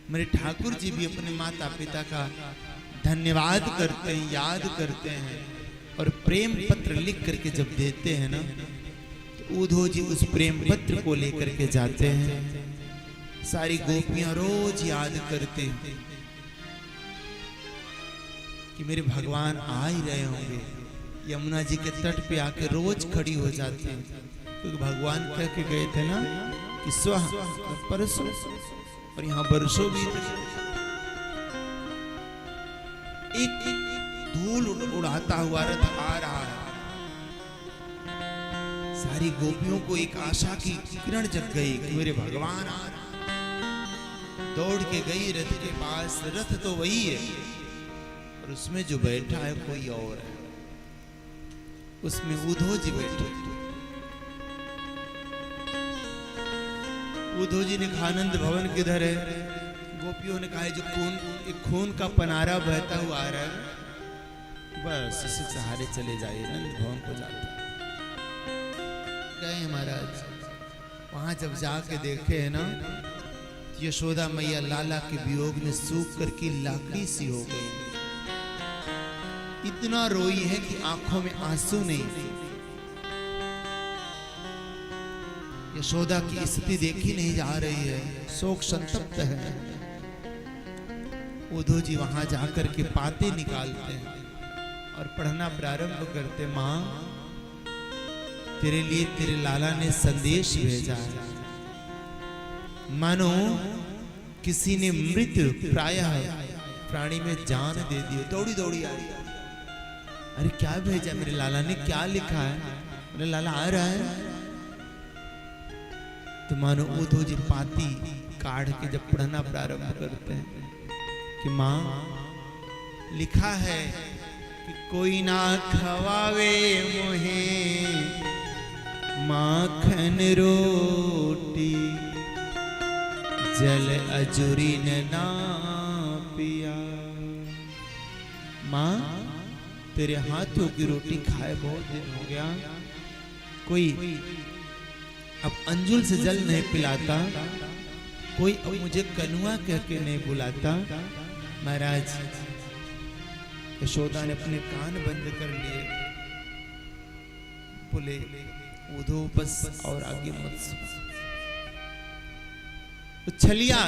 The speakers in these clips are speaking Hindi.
मेरे ठाकुर जी भी अपने माता पिता का धन्यवाद करते हैं, याद करते हैं और प्रेम पत्र लिख करके जब देते हैं ना, तो उद्धव जी उस प्रेम पत्र को लेकर के जाते हैं। सारी गोपियां रोज याद करते हैं कि मेरे भगवान आ ही रहे होंगे। यमुना जी के तट पे आके रोज खड़ी हो जाती हैं, क्योंकि भगवान कह के गए थे ना कि स्वः परसों, और यहाँ बरसों भी एक धूल उड़ाता हुआ रथ आ रहा है। सारी गोपियों को एक आशा की किरण जग गई कि मेरे भगवान आ रहे। दौड़ के गई रथ के पास, रथ तो वही है और उसमें जो बैठा है कोई और है। उसमें उद्धव जी बैठे। उद्धव जी ने कहा आनंद भवन किधर है? गोपियों ने कहा जो खून का पनारा बहता हुआ आ रहा है, बस इसी सहारे चले जाइए, आनंद भवन को जाते गए महाराज। वहां जब जाके देखे है ना, यशोदा मैया लाला के वियोग में सूख करके लाकड़ी सी हो गई। इतना रोई है कि आंखों में आंसू नहीं। यशोदा की स्थिति देखी नहीं जा रही है, शोक संतप्त है। उद्धव जी वहां जाकर के पाते निकालते हैं और पढ़ना प्रारंभ करते। मां, तेरे लिए तेरे लाला ने संदेश भेजा है, मानो किसी ने मृत प्रायः प्राणी में जान दे दी। दौड़ी दौड़ी आई, अरे क्या भेजा मेरे लाला ने, क्या लिखा है? मेरे लाला आ रहा है। तो मानो उद्धव जी पाती काढ़ के जब पढ़ना प्रारंभ करते हैं कि मां, लिखा है कि कोई ना खवावे मोहे माखन रोटी, जल अजूरी ना पिया। मां, तेरे हाथों की रोटी खाए बहुत दिन हो गया, कोई अब अंजुल से जल नहीं पिलाता, कोई अब मुझे कनुआ कह के नहीं बुलाता। महाराज, यशोदा ने अपने कान बंद कर लिए, बोले उद्धव बस और आगे मत सुन। छलिया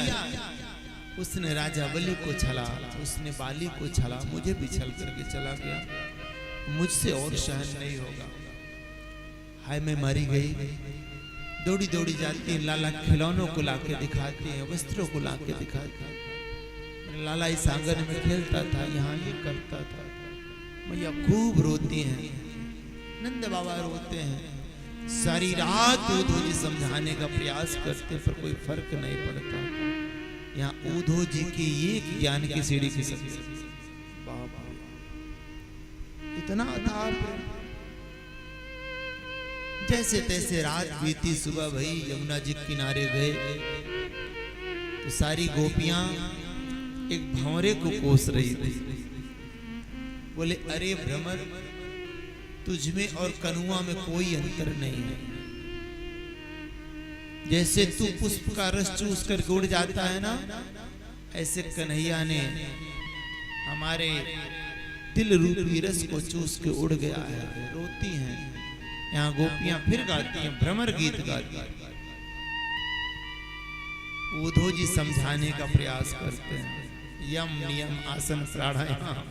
उसने राजा बलि को छला, उसने बाली को छला, मुझे भी छल करके चला गया, मुझसे और सहन नहीं होगा। हाय मैं मारी गई। दौड़ी दौड़ी जाती है, लाला खिलौनों को लाके दिखाती है, वस्त्रों को लाके दिखाती है। लाला इस आंगन में खेलता था, यहाँ ये करता था। मैया खूब रोती हैं, नंद बाबा रोते हैं। सारी रात उद्धव जी समझाने का प्रयास करते, पर कोई फर्क नहीं पड़ता। यहाँ उद्धव जी की ये ज्ञान की सीढ़ी की सकती, बाबा इतना था। जैसे तैसे रात बीती, सुबह भई, यमुना जी किनारे गए तो सारी गोपियां एक भंवरे को कोस रही थी। बोले अरे भ्रमर, तुझमें और कनुआ में कोई अंतर नहीं है। जैसे तू पुष्प का रस चूस कर उड़ जाता है ना, ऐसे कन्हैया ने हमारे दिल रूपी रस को चूस के उड़ गया है। रोती हैं। यहाँ गोपियां फिर गाती हैं, भ्रमर गीत गाती हैं। उद्धव जी समझाने का प्रयास करते हैं, यम नियम आसन प्राणायाम।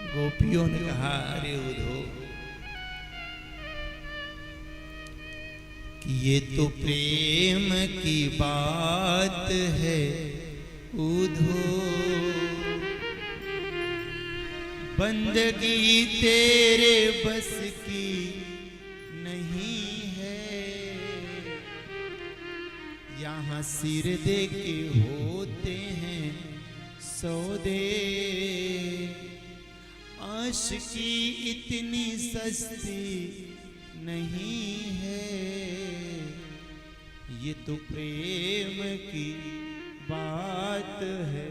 गोपियों ने कहा अरे उद्धव, कि ये तो प्रेम की बात है उद्धव, बंदगी तेरे बस की नहीं है। यहाँ सिर दे के होते हैं सौदे, आशिकी इतनी सस्ती नहीं है। ये तो प्रेम की बात है।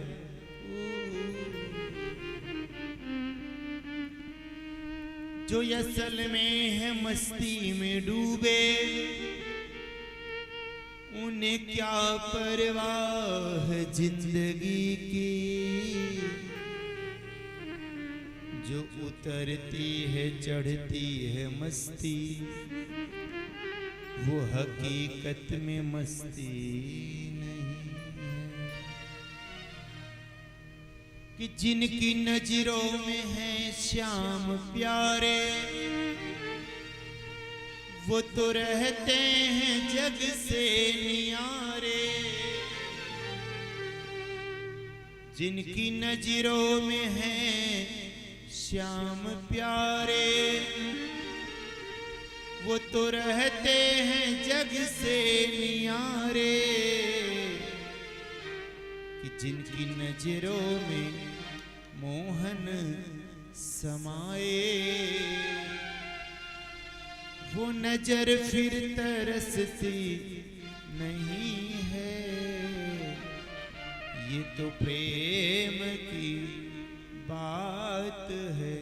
जो असल में है मस्ती में डूबे, उन्हें क्या परवाह जिंदगी की, जो उतरती है चढ़ती है मस्ती, वो हकीकत में मस्ती नहीं है। कि जिनकी नजरों में है श्याम प्यारे, वो तो रहते हैं जग से नियारे। जिनकी नजरों में है श्याम प्यारे, वो तो रहते हैं जग से नियारे। कि जिनकी नजरों में मोहन समाए, वो नजर फिर तरसती नहीं है। ये तो प्रेम की बात है।